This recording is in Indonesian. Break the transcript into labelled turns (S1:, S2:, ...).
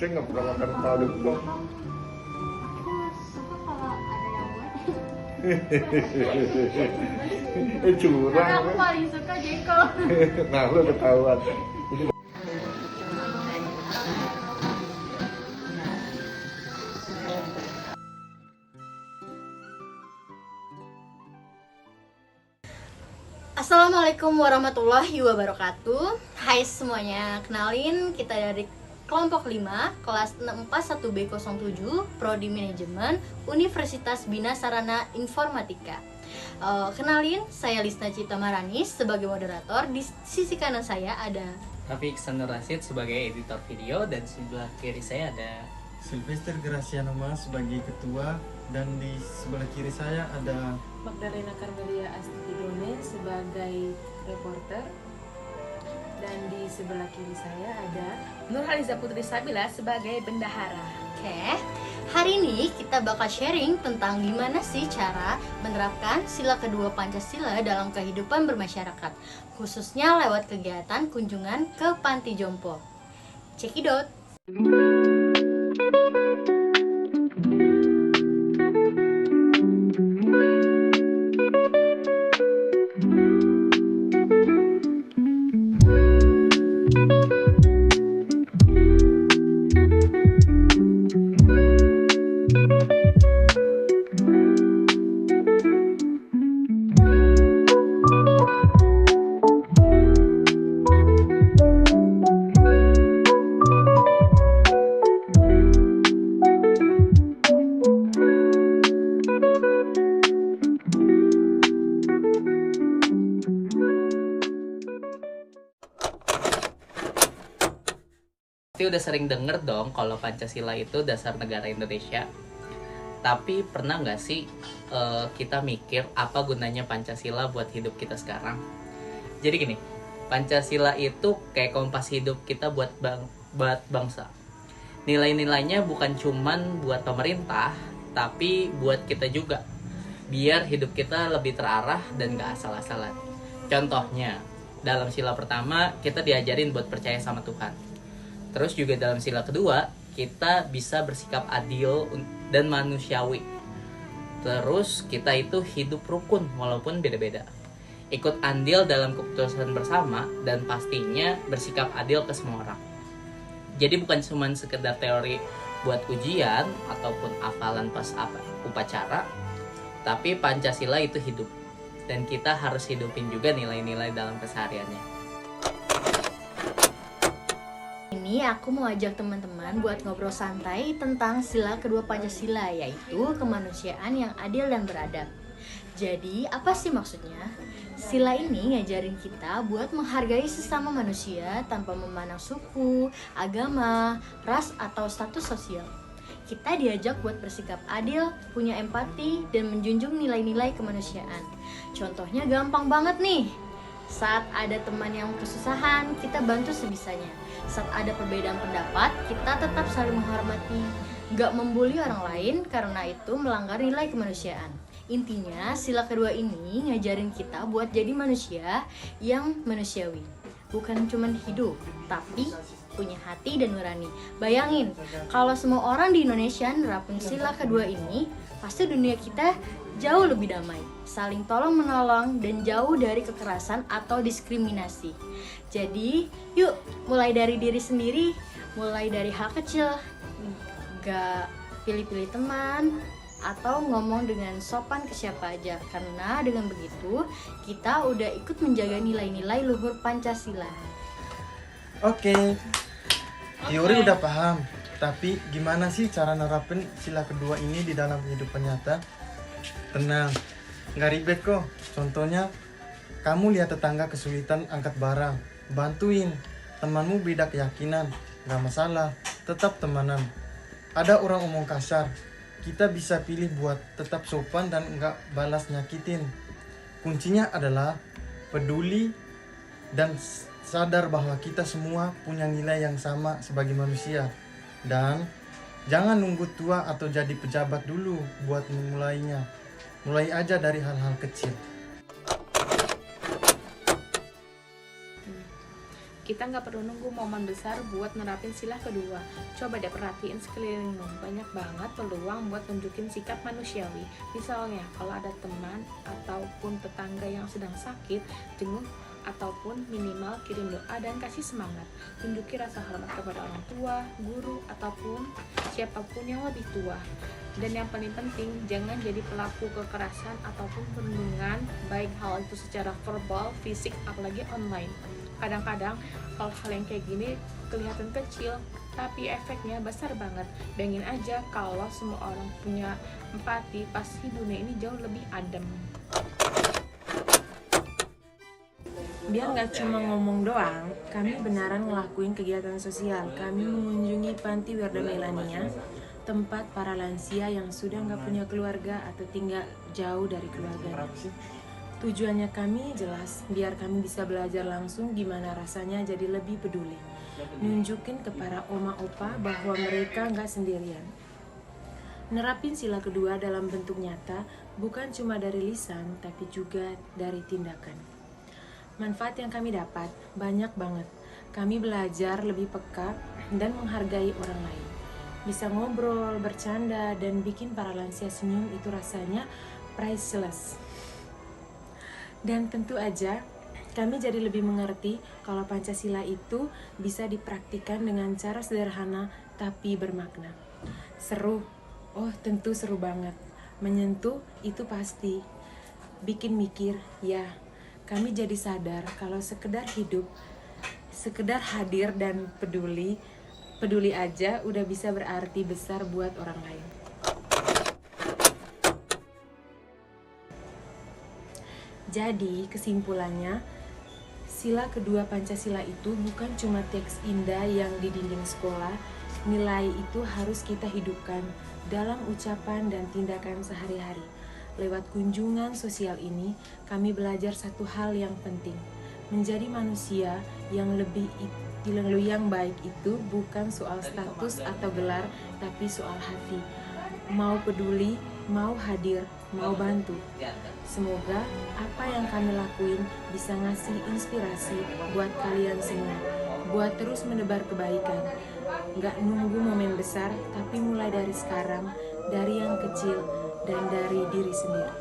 S1: Saya nggak pernah makan padang kok.
S2: Suka kalau ada yang buat.
S1: Curang.
S2: Karena aku paling suka jengkol.
S1: Nah, lu ketahuan.
S2: Assalamualaikum warahmatullahi wabarakatuh. Hai semuanya, kenalin kita dari kelompok 5 kelas 641B07 Prodi Manajemen Universitas Bina Sarana Informatika. Kenalin, saya Lisna Cita Maranis sebagai moderator. Di sisi kanan saya ada
S3: Rafiq Sanur Rasid sebagai editor video, dan sebelah kiri saya ada
S4: Sylvester Graciano Mas sebagai ketua, dan di sebelah kiri saya ada
S5: Magdalena Carmelia Astidone sebagai reporter, dan di sebelah kiri saya ada
S6: Nurhaliza Putri Sabila sebagai bendahara.
S2: Oke, hari ini kita bakal sharing tentang gimana sih cara menerapkan sila kedua Pancasila dalam kehidupan bermasyarakat, khususnya lewat kegiatan kunjungan ke Panti Jompo. Cekidot.
S3: Pasti udah sering denger dong kalau Pancasila itu dasar negara Indonesia. Tapi pernah nggak sih kita mikir apa gunanya Pancasila buat hidup kita sekarang? Jadi gini, Pancasila itu kayak kompas hidup kita buat bangsa. Nilai-nilainya bukan cuman buat pemerintah, tapi buat kita juga. Biar hidup kita lebih terarah dan gak asal-asalan. Contohnya, dalam sila pertama kita diajarin buat percaya sama Tuhan. Terus juga dalam sila kedua, kita bisa bersikap adil dan manusiawi. Terus kita itu hidup rukun walaupun beda-beda. Ikut andil dalam keputusan bersama dan pastinya bersikap adil ke semua orang. Jadi bukan cuma sekedar teori buat ujian ataupun hafalan pas upacara, tapi Pancasila itu hidup. Dan kita harus hidupin juga nilai-nilai dalam kesehariannya.
S2: Ini aku mau ajak teman-teman buat ngobrol santai tentang sila kedua Pancasila, yaitu kemanusiaan yang adil dan beradab. Jadi, apa sih maksudnya? Sila ini ngajarin kita buat menghargai sesama manusia tanpa memandang suku, agama, ras, atau status sosial. Kita diajak buat bersikap adil, punya empati, dan menjunjung nilai-nilai kemanusiaan. Contohnya gampang banget nih. Saat ada teman yang kesusahan, kita bantu sebisanya. Saat ada perbedaan pendapat, kita tetap saling menghormati. Gak membuli orang lain karena itu melanggar nilai kemanusiaan. Intinya, sila kedua ini ngajarin kita buat jadi manusia yang manusiawi. Bukan cuma hidup, tapi punya hati dan nurani. Bayangin, kalau semua orang di Indonesia nerapin sila kedua ini, pasti dunia kita jauh lebih damai, saling tolong-menolong, dan jauh dari kekerasan atau diskriminasi. Jadi, yuk mulai dari diri sendiri, mulai dari hal kecil, gak pilih-pilih teman, atau ngomong dengan sopan ke siapa aja. Karena dengan begitu, kita udah ikut menjaga nilai-nilai luhur Pancasila.
S4: Oke. Teori udah paham, tapi gimana sih cara nerapin sila kedua ini di dalam kehidupan nyata? Tenang, nggak ribet kok. Contohnya, kamu lihat tetangga kesulitan angkat barang, bantuin. Temanmu beda keyakinan, nggak masalah, tetap temanan. Ada orang omong kasar, kita bisa pilih buat tetap sopan dan nggak balas nyakitin. Kuncinya adalah peduli dan sadar bahwa kita semua punya nilai yang sama sebagai manusia. Dan jangan nunggu tua atau jadi pejabat dulu buat memulainya. Mulai aja dari hal-hal kecil.
S6: Kita nggak perlu nunggu momen besar buat nerapin sila kedua. Coba deh perhatiin sekelilingmu, banyak banget peluang buat tunjukin sikap manusiawi. Misalnya, kalau ada teman ataupun tetangga yang sedang sakit, jenguk ataupun minimal kirim doa dan kasih semangat. Tunjuki rasa hormat kepada orang tua, guru, ataupun siapapun yang lebih tua. Dan yang paling penting, jangan jadi pelaku kekerasan ataupun perundungan, baik hal itu secara verbal, fisik, apalagi online. Kadang-kadang hal-hal yang kayak gini kelihatan kecil, tapi efeknya besar banget. Bayangin aja kalau semua orang punya empati, pasti dunia ini jauh lebih adem.
S5: Biar nggak cuma ngomong doang, kami beneran ngelakuin kegiatan sosial. Kami mengunjungi panti Wirda Melania, tempat para lansia yang sudah nggak punya keluarga atau tinggal jauh dari keluarga. Tujuannya kami jelas, biar kami bisa belajar langsung gimana rasanya jadi lebih peduli. Nunjukin ke para oma opa bahwa mereka nggak sendirian. Nerapin sila kedua dalam bentuk nyata bukan cuma dari lisan, tapi juga dari tindakan. Manfaat yang kami dapat banyak banget. Kami belajar lebih peka dan menghargai orang lain. Bisa ngobrol, bercanda, dan bikin para lansia senyum itu rasanya priceless. Dan tentu aja, kami jadi lebih mengerti kalau Pancasila itu bisa dipraktikkan dengan cara sederhana tapi bermakna. Seru, oh tentu seru banget. Menyentuh itu pasti. Bikin mikir, ya. Kami jadi sadar kalau sekedar hidup, sekedar hadir dan peduli aja udah bisa berarti besar buat orang lain. Jadi kesimpulannya, sila kedua Pancasila itu bukan cuma teks indah yang di dinding sekolah. Nilai itu harus kita hidupkan dalam ucapan dan tindakan sehari-hari. Lewat kunjungan sosial ini, kami belajar satu hal yang penting. Menjadi manusia yang yang baik itu bukan soal status atau gelar, tapi soal hati. Mau peduli, mau hadir, mau bantu. Semoga apa yang kami lakuin bisa ngasih inspirasi buat kalian semua, buat terus menebar kebaikan. Nggak nunggu momen besar, tapi mulai dari sekarang, dari yang kecil, dan dari diri sendiri.